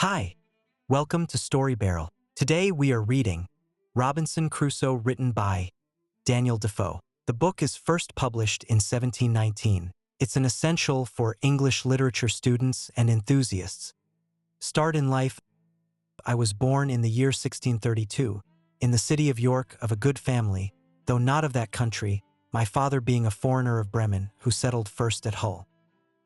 Hi, welcome to Story Barrel. Today we are reading Robinson Crusoe, written by Daniel Defoe. The book is first published in 1719. It's an essential for English literature students and enthusiasts. Start in life. I was born in the year 1632, in the city of York, of a good family, though not of that country, my father being a foreigner of Bremen who settled first at Hull.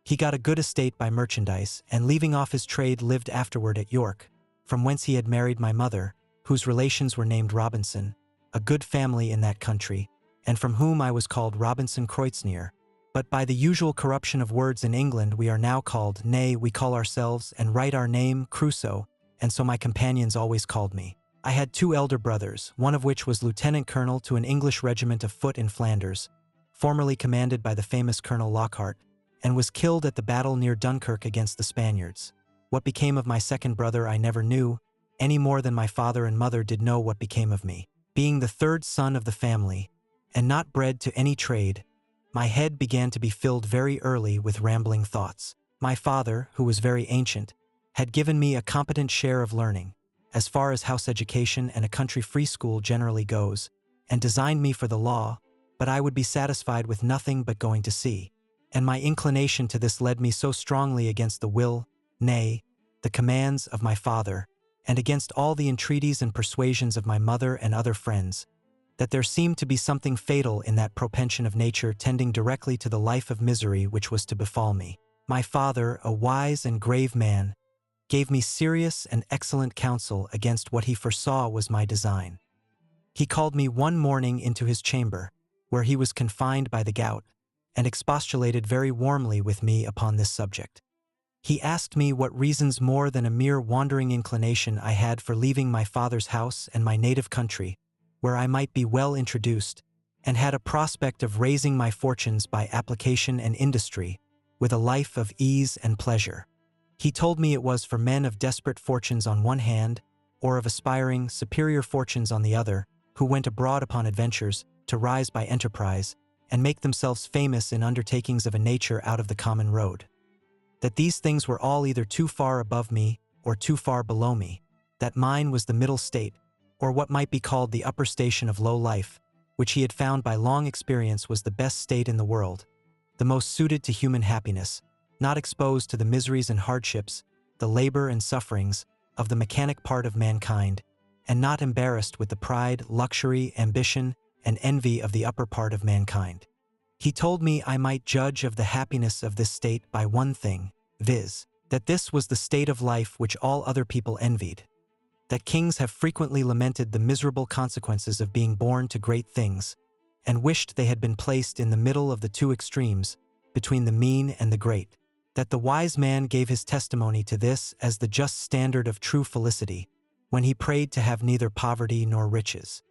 He got a good estate by merchandise, and leaving off his trade lived afterward at York, from whence he had married my mother, whose relations were named Robinson, a good family in that country, and from whom I was called Robinson Kreutznier. But by the usual corruption of words in England we are now called, nay, we call ourselves and write our name Crusoe, and so my companions always called me. I had two elder brothers, one of which was lieutenant colonel to an English regiment of foot in Flanders, formerly commanded by the famous Colonel Lockhart, and was killed at the battle near Dunkirk against the Spaniards. What became of my second brother I never knew, any more than my father and mother did know what became of me. Being the third son of the family, and not bred to any trade, my head began to be filled very early with rambling thoughts. My father, who was very ancient, had given me a competent share of learning, as far as house education and a country free school generally goes, and designed me for the law, but I would be satisfied with nothing but going to sea. And my inclination to this led me so strongly against the will, nay, the commands of my father, and against all the entreaties and persuasions of my mother and other friends, that there seemed to be something fatal in that propension of nature tending directly to the life of misery which was to befall me. My father, a wise and grave man, gave me serious and excellent counsel against what he foresaw was my design. He called me one morning into his chamber, where he was confined by the gout, and expostulated very warmly with me upon this subject. He asked me what reasons more than a mere wandering inclination I had for leaving my father's house and my native country, where I might be well introduced, and had a prospect of raising my fortunes by application and industry, with a life of ease and pleasure. He told me it was for men of desperate fortunes on one hand, or of aspiring, superior fortunes on the other, who went abroad upon adventures, to rise by enterprise, and make themselves famous in undertakings of a nature out of the common road. That these things were all either too far above me, or too far below me, that mine was the middle state, or what might be called the upper station of low life, which he had found by long experience was the best state in the world, the most suited to human happiness, not exposed to the miseries and hardships, the labor and sufferings, of the mechanic part of mankind, and not embarrassed with the pride, luxury, ambition, and envy of the upper part of mankind. He told me I might judge of the happiness of this state by one thing, viz., that this was the state of life which all other people envied, that kings have frequently lamented the miserable consequences of being born to great things, and wished they had been placed in the middle of the two extremes, between the mean and the great, that the wise man gave his testimony to this as the just standard of true felicity, when he prayed to have neither poverty nor riches.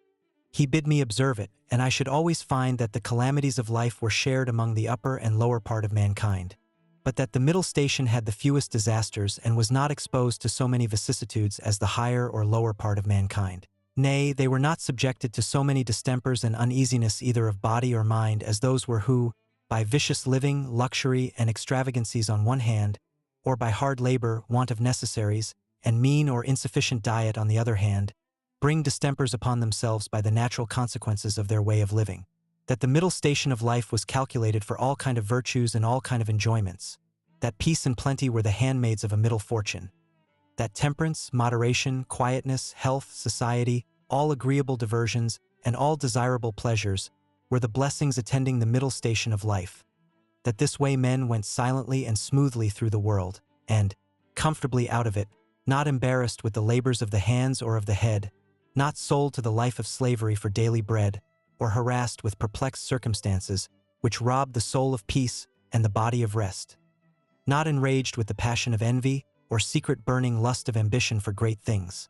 He bid me observe it, and I should always find that the calamities of life were shared among the upper and lower part of mankind, but that the middle station had the fewest disasters and was not exposed to so many vicissitudes as the higher or lower part of mankind. Nay, they were not subjected to so many distempers and uneasiness either of body or mind as those were who, by vicious living, luxury, and extravagancies on one hand, or by hard labor, want of necessaries, and mean or insufficient diet on the other hand, bring distempers upon themselves by the natural consequences of their way of living. That the middle station of life was calculated for all kind of virtues and all kind of enjoyments. That peace and plenty were the handmaids of a middle fortune. That temperance, moderation, quietness, health, society, all agreeable diversions, and all desirable pleasures, were the blessings attending the middle station of life. That this way men went silently and smoothly through the world, and, comfortably out of it, not embarrassed with the labors of the hands or of the head, not sold to the life of slavery for daily bread, or harassed with perplexed circumstances, which robbed the soul of peace and the body of rest, not enraged with the passion of envy, or secret burning lust of ambition for great things,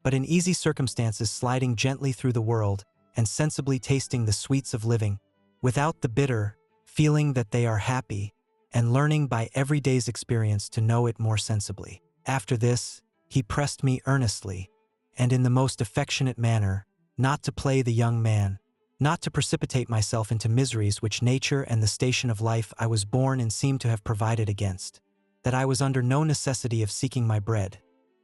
but in easy circumstances sliding gently through the world, and sensibly tasting the sweets of living, without the bitter, feeling that they are happy, and learning by every day's experience to know it more sensibly. After this, he pressed me earnestly, and in the most affectionate manner, not to play the young man, not to precipitate myself into miseries which nature and the station of life I was born in seemed to have provided against, that I was under no necessity of seeking my bread,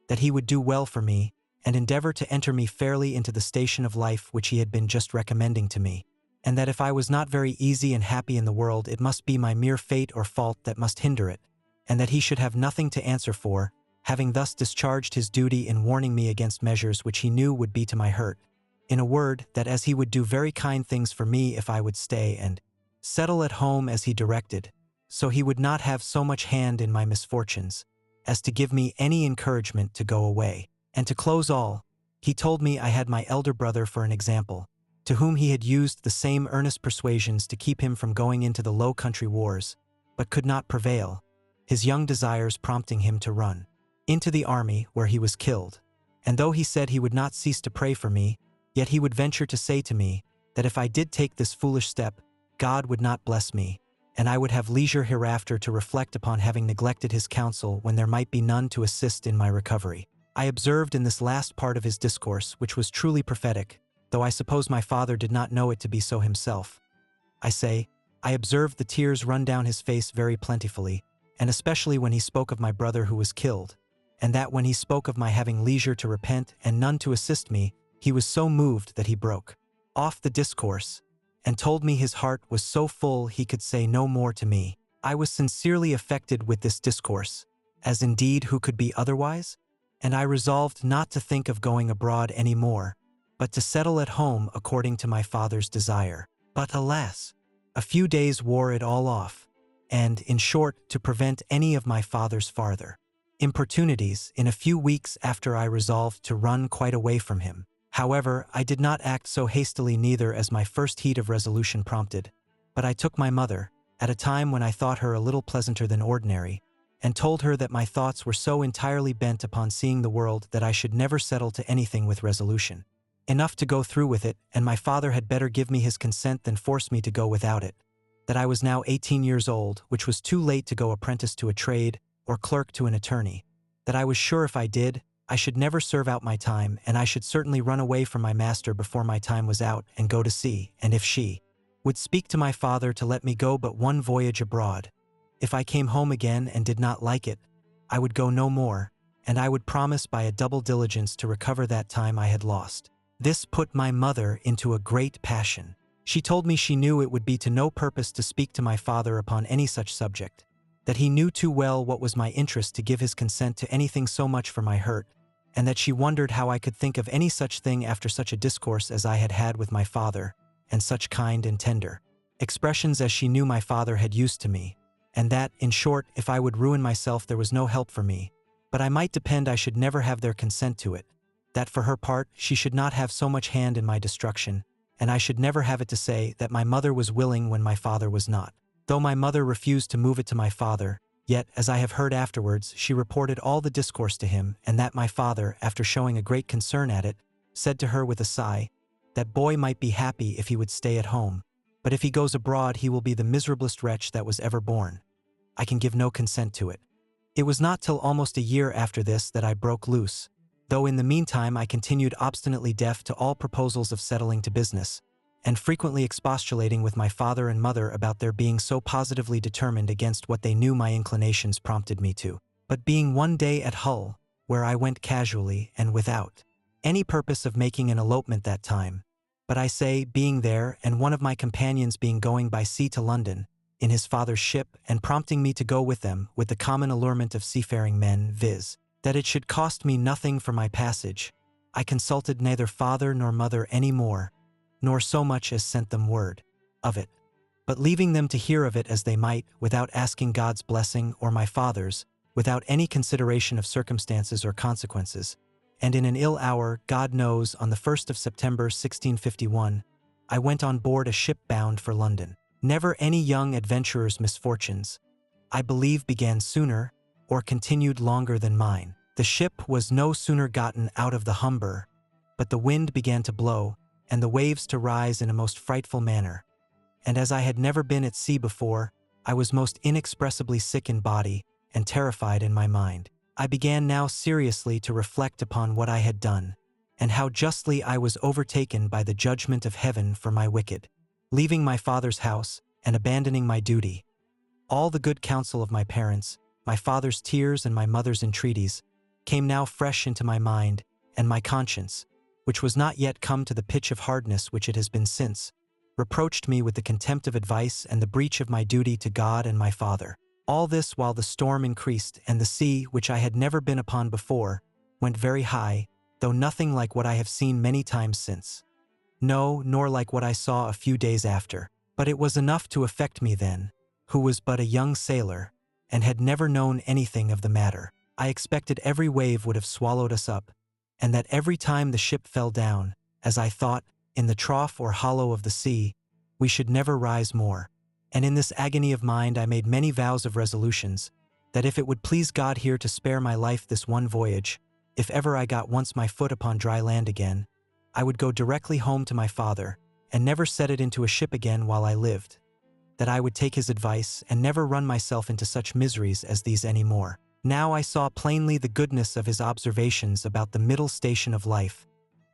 that he would do well for me, and endeavor to enter me fairly into the station of life which he had been just recommending to me, and that if I was not very easy and happy in the world, it must be my mere fate or fault that must hinder it, and that he should have nothing to answer for, having thus discharged his duty in warning me against measures which he knew would be to my hurt. In a word, that as he would do very kind things for me if I would stay and settle at home as he directed, so he would not have so much hand in my misfortunes, as to give me any encouragement to go away. And to close all, he told me I had my elder brother for an example, to whom he had used the same earnest persuasions to keep him from going into the Low Country wars, but could not prevail, his young desires prompting him to run into the army, where he was killed. And though he said he would not cease to pray for me, yet he would venture to say to me that if I did take this foolish step, God would not bless me, and I would have leisure hereafter to reflect upon having neglected his counsel when there might be none to assist in my recovery. I observed in this last part of his discourse, which was truly prophetic, though I suppose my father did not know it to be so himself. I observed the tears run down his face very plentifully, and especially when he spoke of my brother who was killed, and that when he spoke of my having leisure to repent and none to assist me, he was so moved that he broke off the discourse, and told me his heart was so full he could say no more to me. I was sincerely affected with this discourse, as indeed who could be otherwise? And I resolved not to think of going abroad any more, but to settle at home according to my father's desire. But alas, a few days wore it all off, and, in short, to prevent any of my father's farther importunities, in a few weeks after I resolved to run quite away from him. However, I did not act so hastily neither as my first heat of resolution prompted, but I took my mother, at a time when I thought her a little pleasanter than ordinary, and told her that my thoughts were so entirely bent upon seeing the world that I should never settle to anything with resolution enough to go through with it, and my father had better give me his consent than force me to go without it, that I was now 18 years old, which was too late to go apprentice to a trade or clerk to an attorney, that I was sure if I did, I should never serve out my time, and I should certainly run away from my master before my time was out and go to sea, and if she would speak to my father to let me go but one voyage abroad, if I came home again and did not like it, I would go no more, and I would promise by a double diligence to recover that time I had lost. This put my mother into a great passion. She told me she knew it would be to no purpose to speak to my father upon any such subject, that he knew too well what was my interest to give his consent to anything so much for my hurt, and that she wondered how I could think of any such thing after such a discourse as I had had with my father, and such kind and tender expressions as she knew my father had used to me, and that, in short, if I would ruin myself there was no help for me, but I might depend I should never have their consent to it, that for her part she should not have so much hand in my destruction, and I should never have it to say that my mother was willing when my father was not. Though my mother refused to move it to my father, yet, as I have heard afterwards, she reported all the discourse to him, and that my father, after showing a great concern at it, said to her with a sigh, that boy might be happy if he would stay at home, but if he goes abroad he will be the miserablest wretch that was ever born. I can give no consent to it. It was not till almost a year after this that I broke loose, though in the meantime I continued obstinately deaf to all proposals of settling to business, and frequently expostulating with my father and mother about their being so positively determined against what they knew my inclinations prompted me to. But being one day at Hull, where I went casually and without any purpose of making an elopement that time, but I say, being there, and one of my companions being going by sea to London, in his father's ship, and prompting me to go with them, with the common allurement of seafaring men, viz., that it should cost me nothing for my passage, I consulted neither father nor mother any more, nor so much as sent them word of it, but leaving them to hear of it as they might, without asking God's blessing or my father's, without any consideration of circumstances or consequences, and in an ill hour, God knows, on the 1st of September 1651, I went on board a ship bound for London. Never any young adventurer's misfortunes, I believe, began sooner, or continued longer than mine. The ship was no sooner gotten out of the Humber, but the wind began to blow, and the waves to rise in a most frightful manner, and as I had never been at sea before, I was most inexpressibly sick in body and terrified in my mind. I began now seriously to reflect upon what I had done, and how justly I was overtaken by the judgment of heaven for my wicked, leaving my father's house and abandoning my duty, all the good counsel of my parents, my father's tears and my mother's entreaties, came now fresh into my mind, and my conscience, which was not yet come to the pitch of hardness which it has been since, reproached me with the contempt of advice and the breach of my duty to God and my Father. All this while the storm increased, and the sea, which I had never been upon before, went very high, though nothing like what I have seen many times since. No, nor like what I saw a few days after. But it was enough to affect me then, who was but a young sailor, and had never known anything of the matter. I expected every wave would have swallowed us up, and that every time the ship fell down, as I thought, in the trough or hollow of the sea, we should never rise more. And in this agony of mind I made many vows of resolutions, that if it would please God here to spare my life this one voyage, if ever I got once my foot upon dry land again, I would go directly home to my father, and never set it into a ship again while I lived, that I would take his advice and never run myself into such miseries as these any more. Now I saw plainly the goodness of his observations about the middle station of life,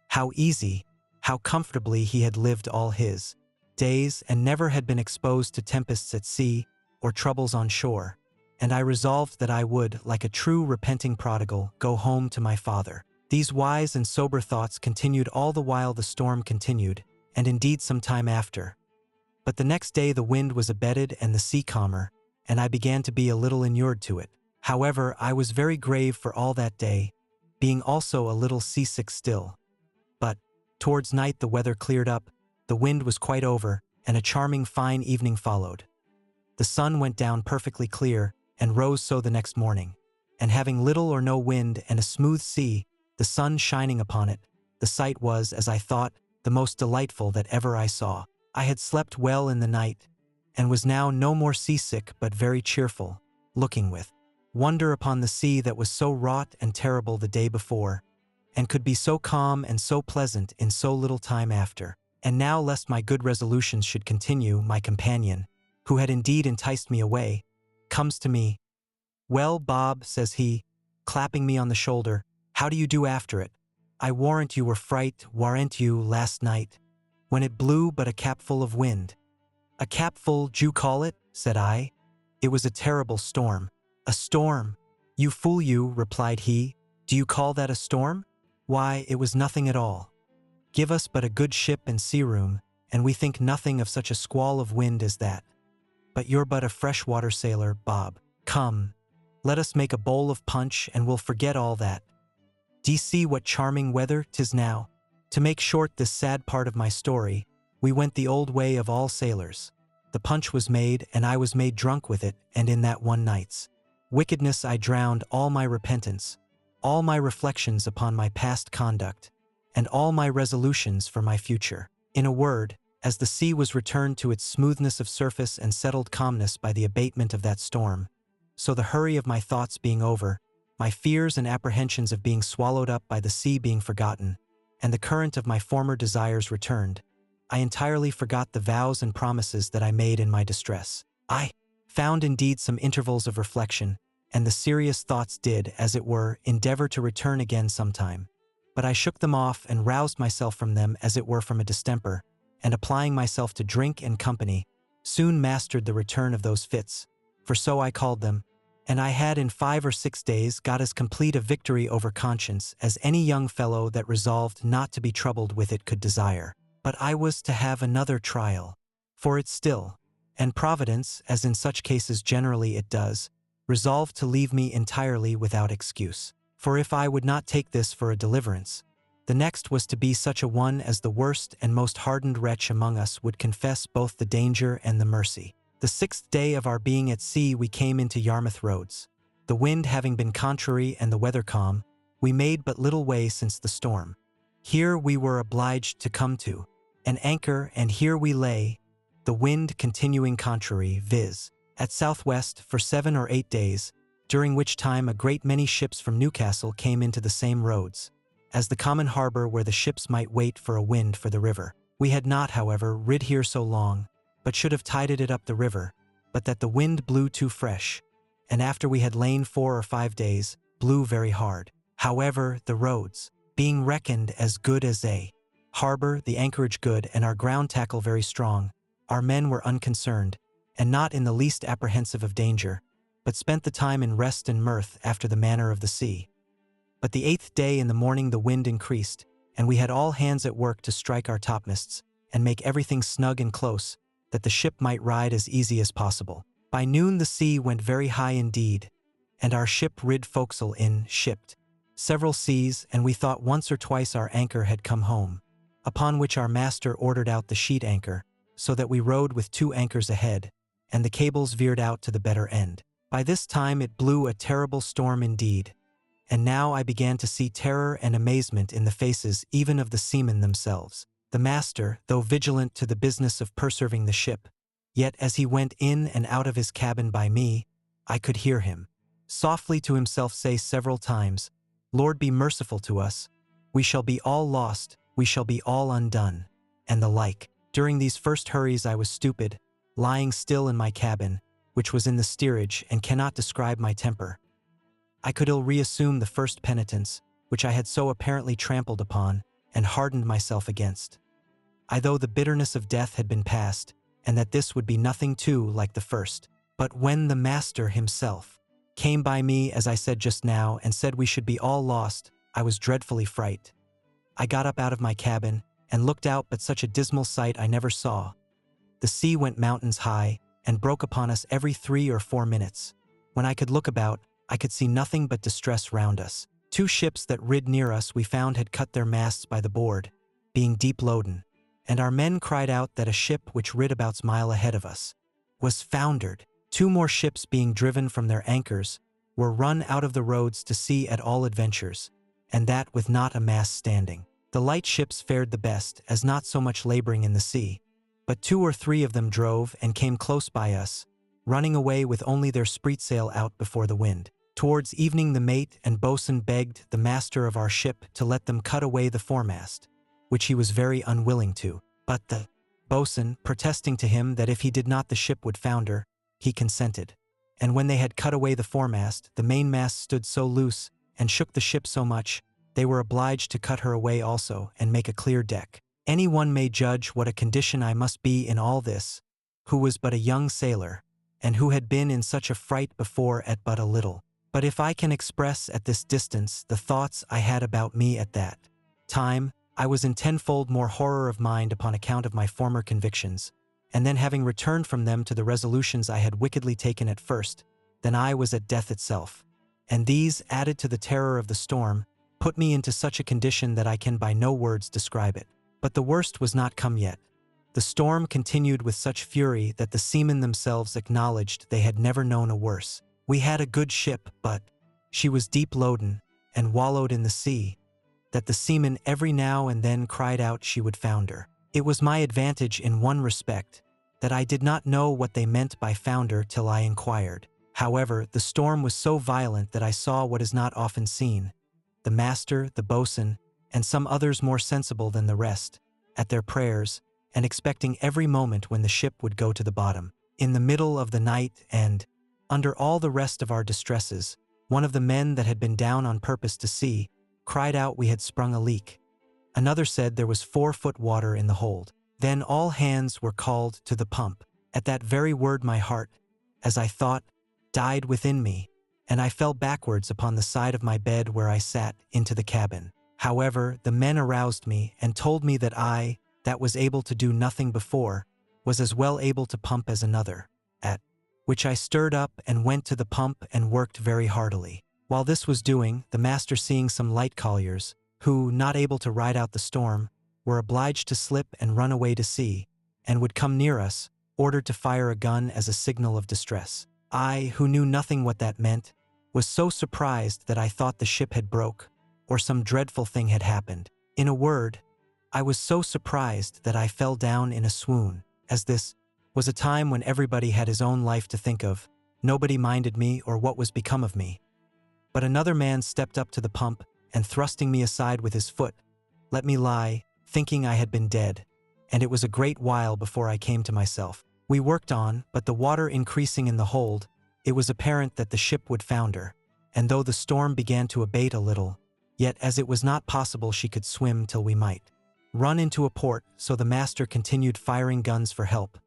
how easy, how comfortably he had lived all his days and never had been exposed to tempests at sea or troubles on shore, and I resolved that I would, like a true repenting prodigal, go home to my father. These wise and sober thoughts continued all the while the storm continued, and indeed some time after. But the next day the wind was abated and the sea calmer, and I began to be a little inured to it. However, I was very grave for all that day, being also a little seasick still. But, towards night the weather cleared up, the wind was quite over, and a charming fine evening followed. The sun went down perfectly clear, and rose so the next morning, and having little or no wind and a smooth sea, the sun shining upon it, the sight was, as I thought, the most delightful that ever I saw. I had slept well in the night, and was now no more seasick but very cheerful, looking with wonder upon the sea that was so wrought and terrible the day before, and could be so calm and so pleasant in so little time after. And now, lest my good resolutions should continue, my companion, who had indeed enticed me away, comes to me. "Well, Bob," says he, clapping me on the shoulder, "how do you do after it? I warrant you were fright, warrant you, last night, when it blew but a capful of wind." "A capful, d'you call it?" said I. "It was a terrible storm." "A storm? You fool you," replied he. "Do you call that a storm? Why, it was nothing at all. Give us but a good ship and sea-room, and we think nothing of such a squall of wind as that. But you're but a fresh-water sailor, Bob. Come, let us make a bowl of punch, and we'll forget all that. D'ye see what charming weather 'tis now?" To make short this sad part of my story, we went the old way of all sailors. The punch was made, and I was made drunk with it, and in that one night's wickedness I drowned all my repentance, all my reflections upon my past conduct, and all my resolutions for my future. In a word, as the sea was returned to its smoothness of surface and settled calmness by the abatement of that storm, so the hurry of my thoughts being over, my fears and apprehensions of being swallowed up by the sea being forgotten, and the current of my former desires returned, I entirely forgot the vows and promises that I made in my distress. I found indeed some intervals of reflection, and the serious thoughts did, as it were, endeavor to return again sometime. But I shook them off and roused myself from them as it were from a distemper, and applying myself to drink and company, soon mastered the return of those fits, for so I called them, and I had in 5 or 6 days got as complete a victory over conscience as any young fellow that resolved not to be troubled with it could desire. But I was to have another trial for it still, and Providence, as in such cases generally it does, resolved to leave me entirely without excuse. For if I would not take this for a deliverance, the next was to be such a one as the worst and most hardened wretch among us would confess both the danger and the mercy. The 6th day of our being at sea we came into Yarmouth roads. The wind having been contrary and the weather calm, we made but little way since the storm. Here we were obliged to come to an anchor, and here we lay, the wind continuing contrary, viz. at southwest, for 7 or 8 days, during which time a great many ships from Newcastle came into the same roads, as the common harbor where the ships might wait for a wind for the river. We had not, however, rid here so long, but should have tided it up the river, but that the wind blew too fresh, and after we had lain 4 or 5 days, blew very hard. However, the roads, being reckoned as good as a harbor, the anchorage good, and our ground tackle very strong, our men were unconcerned, and not in the least apprehensive of danger, but spent the time in rest and mirth after the manner of the sea. But the 8th day in the morning the wind increased, and we had all hands at work to strike our topmasts, and make everything snug and close, that the ship might ride as easy as possible. By noon the sea went very high indeed, and our ship rid forecastle in, shipped several seas, and we thought once or twice our anchor had come home. Upon which our master ordered out the sheet anchor, so that we rode with 2 anchors ahead, and the cables veered out to the better end. By this time it blew a terrible storm indeed, and now I began to see terror and amazement in the faces even of the seamen themselves. The master, though vigilant to the business of preserving the ship, yet as he went in and out of his cabin by me, I could hear him softly to himself say several times, "Lord, be merciful to us, we shall be all lost, we shall be all undone," and the like. During these first hurries I was stupid, lying still in my cabin, which was in the steerage, and cannot describe my temper. I could ill reassume the first penitence, which I had so apparently trampled upon, and hardened myself against. I though the bitterness of death had been past, and that this would be nothing too like the first. But when the master himself came by me, as I said just now, and said we should be all lost, I was dreadfully frightened. I got up out of my cabin, and looked out, but such a dismal sight I never saw. The sea went mountains high, and broke upon us every 3 or 4 minutes. When I could look about, I could see nothing but distress round us. 2 ships that rid near us we found had cut their masts by the board, being deep loaden, and our men cried out that a ship which rid about a mile ahead of us was foundered. 2 more ships being driven from their anchors were run out of the roads to sea at all adventures, and that with not a mast standing. The light ships fared the best, as not so much laboring in the sea, but 2 or 3 of them drove and came close by us, running away with only their spritsail out before the wind. Towards evening the mate and boatswain begged the master of our ship to let them cut away the foremast, which he was very unwilling to, but the boatswain, protesting to him that if he did not the ship would founder, he consented. And when they had cut away the foremast, the mainmast stood so loose, and shook the ship so much, they were obliged to cut her away also, and make a clear deck. Any one may judge what a condition I must be in all this, who was but a young sailor, and who had been in such a fright before at but a little. But if I can express at this distance the thoughts I had about me at that time, I was in tenfold more horror of mind upon account of my former convictions, and then having returned from them to the resolutions I had wickedly taken at first, than I was at death itself. And these, added to the terror of the storm, put me into such a condition that I can by no words describe it. But the worst was not come yet. The storm continued with such fury that the seamen themselves acknowledged they had never known a worse. We had a good ship, but she was deep loaden, and wallowed in the sea, that the seamen every now and then cried out she would founder. It was my advantage in one respect, that I did not know what they meant by founder till I inquired. However, the storm was so violent that I saw what is not often seen: the master, the boatswain, and some others more sensible than the rest, at their prayers, and expecting every moment when the ship would go to the bottom. In the middle of the night, and under all the rest of our distresses, one of the men that had been down on purpose to see, cried out we had sprung a leak. Another said there was 4 foot water in the hold. Then all hands were called to the pump. At that very word my heart, as I thought, died within me, and I fell backwards upon the side of my bed where I sat, into the cabin. However, the men aroused me, and told me that I, that was able to do nothing before, was as well able to pump as another, at which I stirred up and went to the pump and worked very heartily. While this was doing, the master, seeing some light colliers, who, not able to ride out the storm, were obliged to slip and run away to sea, and would come near us, ordered to fire a gun as a signal of distress. I, who knew nothing what that meant, was so surprised that I thought the ship had broke, or some dreadful thing had happened. In a word, I was so surprised that I fell down in a swoon. As this was a time when everybody had his own life to think of, nobody minded me or what was become of me. But another man stepped up to the pump, and thrusting me aside with his foot, let me lie, thinking I had been dead, and it was a great while before I came to myself. We worked on, but the water increasing in the hold, it was apparent that the ship would founder, and though the storm began to abate a little, yet as it was not possible she could swim till we might run into a port, so the master continued firing guns for help,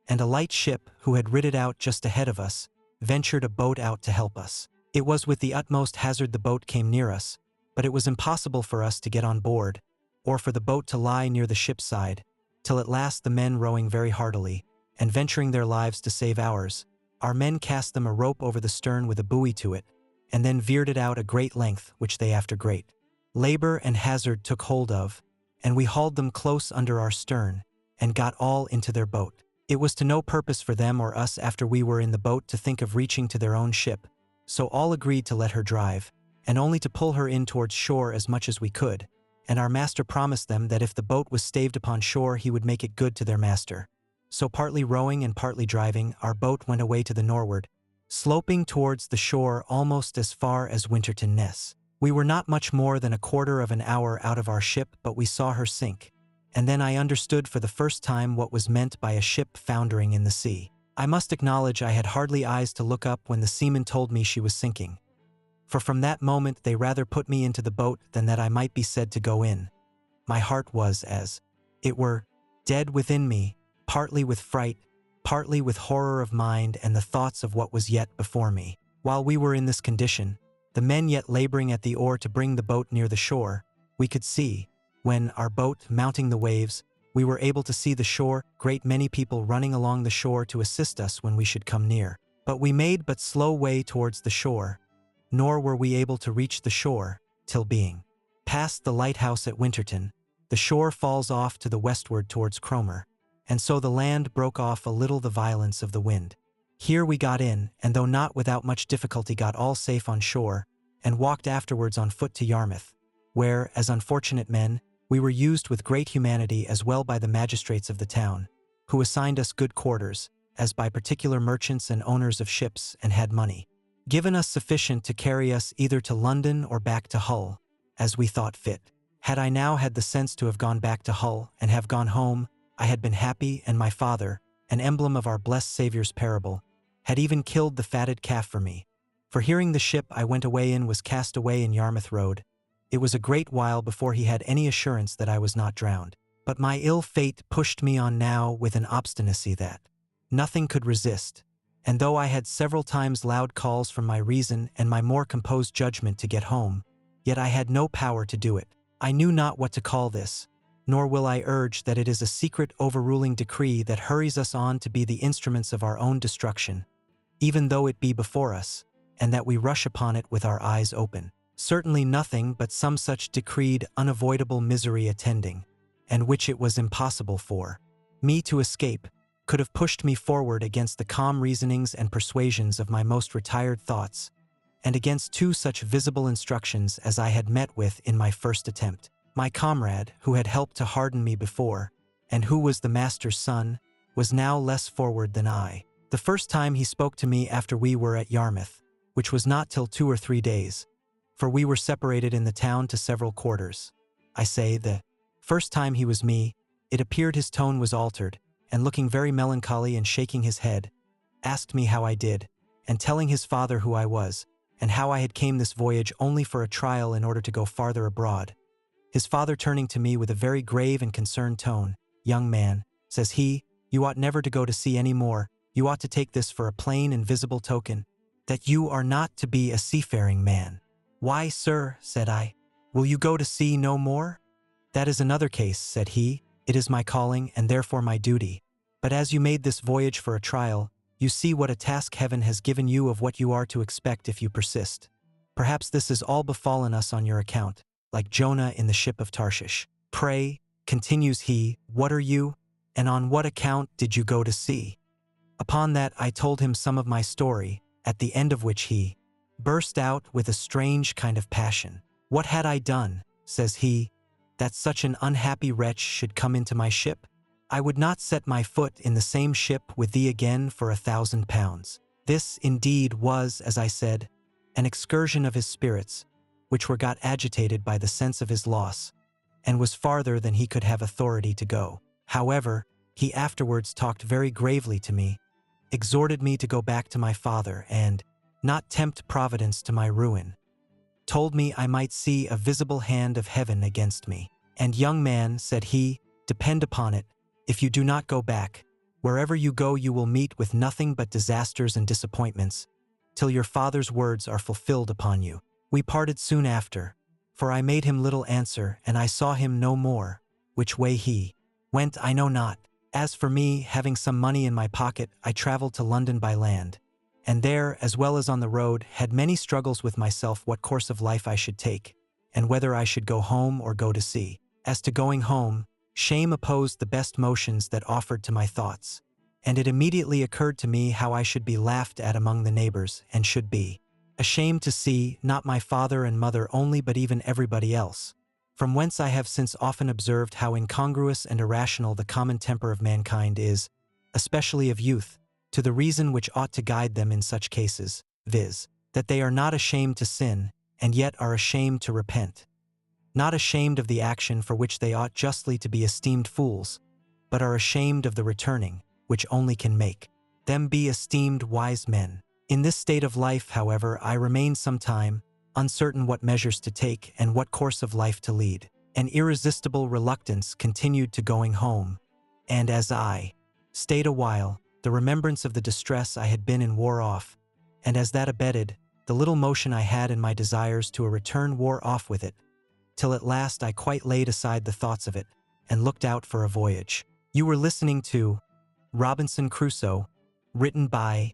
and a light ship, who had rid it out just ahead of us, ventured a boat out to help us. It was with the utmost hazard the boat came near us, but it was impossible for us to get on board, or for the boat to lie near the ship's side, till at last the men rowing very heartily, and venturing their lives to save ours, our men cast them a rope over the stern with a buoy to it, and then veered it out a great length, which they after great labor and hazard took hold of, and we hauled them close under our stern, and got all into their boat. It was to no purpose for them or us after we were in the boat to think of reaching to their own ship, so all agreed to let her drive, and only to pull her in towards shore as much as we could, and our master promised them that if the boat was staved upon shore he would make it good to their master. So partly rowing and partly driving, our boat went away to the northward, sloping towards the shore almost as far as Winterton Ness. We were not much more than a quarter of an hour out of our ship, but we saw her sink, and then I understood for the first time what was meant by a ship foundering in the sea. I must acknowledge I had hardly eyes to look up when the seamen told me she was sinking, for from that moment they rather put me into the boat than that I might be said to go in. My heart was, as it were, dead within me, partly with fright, partly with horror of mind and the thoughts of what was yet before me. While we were in this condition, the men yet laboring at the oar to bring the boat near the shore, we could see, when, our boat mounting the waves, we were able to see the shore, great many people running along the shore to assist us when we should come near. But we made but slow way towards the shore, nor were we able to reach the shore, till being past the lighthouse at Winterton, the shore falls off to the westward towards Cromer, and so the land broke off a little the violence of the wind. Here we got in, and though not without much difficulty got all safe on shore, and walked afterwards on foot to Yarmouth, where, as unfortunate men, we were used with great humanity as well by the magistrates of the town, who assigned us good quarters, as by particular merchants and owners of ships, and had money given us sufficient to carry us either to London or back to Hull, as we thought fit. Had I now had the sense to have gone back to Hull and have gone home, I had been happy, and my father, an emblem of our blessed Saviour's parable, had even killed the fatted calf for me. For hearing the ship I went away in was cast away in Yarmouth Road, it was a great while before he had any assurance that I was not drowned. But my ill fate pushed me on now with an obstinacy that nothing could resist, and though I had several times loud calls from my reason and my more composed judgment to get home, yet I had no power to do it. I knew not what to call this, nor will I urge that it is a secret overruling decree that hurries us on to be the instruments of our own destruction, even though it be before us, and that we rush upon it with our eyes open. Certainly nothing but some such decreed unavoidable misery attending, and which it was impossible for me to escape, could have pushed me forward against the calm reasonings and persuasions of my most retired thoughts, and against two such visible instructions as I had met with in my first attempt. My comrade, who had helped to harden me before, and who was the master's son, was now less forward than I. The first time he spoke to me after we were at Yarmouth, which was not till 2 or 3 days, for we were separated in the town to several quarters. I say, the first time he was me, it appeared his tone was altered, and looking very melancholy and shaking his head, asked me how I did, and telling his father who I was, and how I had came this voyage only for a trial in order to go farther abroad. His father turning to me with a very grave and concerned tone, "Young man," says he, "you ought never to go to sea any more. You ought to take this for a plain and visible token, that you are not to be a seafaring man." "Why, sir," said I, "will you go to sea no more?" "That is another case," said he. "It is my calling, and therefore my duty. But as you made this voyage for a trial, you see what a task heaven has given you of what you are to expect if you persist. Perhaps this has all befallen us on your account, like Jonah in the ship of Tarshish. Pray," continues he, "what are you, and on what account did you go to sea?" Upon that I told him some of my story, at the end of which he burst out with a strange kind of passion. "What had I done," says he, "that such an unhappy wretch should come into my ship? I would not set my foot in the same ship with thee again for 1,000 pounds. This, indeed, was, as I said, an excursion of his spirits, which were got agitated by the sense of his loss, and was farther than he could have authority to go. However, he afterwards talked very gravely to me, exhorted me to go back to my father and not tempt Providence to my ruin, told me I might see a visible hand of heaven against me. And young man, said he, depend upon it, if you do not go back, wherever you go you will meet with nothing but disasters and disappointments, till your father's words are fulfilled upon you. We parted soon after, For I made him little answer, and I saw him no more. Which way he went I know not. As for me, having some money in my pocket, I traveled to London by land, and there, as well as on the road, had many struggles with myself what course of life I should take, and whether I should go home or go to sea. As to going home, shame opposed the best motions that offered to my thoughts, and it immediately occurred to me how I should be laughed at among the neighbors, and should be ashamed to see, not my father and mother only but even everybody else. From whence I have since often observed how incongruous and irrational the common temper of mankind is, especially of youth, to the reason which ought to guide them in such cases, viz., that they are not ashamed to sin, and yet are ashamed to repent. Not ashamed of the action for which they ought justly to be esteemed fools, but are ashamed of the returning, which only can make them be esteemed wise men. In this state of life, however, I remained some time, uncertain what measures to take and what course of life to lead. An irresistible reluctance continued to going home, and as I stayed a while, the remembrance of the distress I had been in wore off, and as that abated, the little motion I had in my desires to a return wore off with it, till at last I quite laid aside the thoughts of it, and looked out for a voyage. You were listening to Robinson Crusoe, written by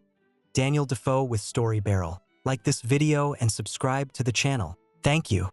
Daniel Defoe with Story Barrel. Like this video and subscribe to the channel. Thank you.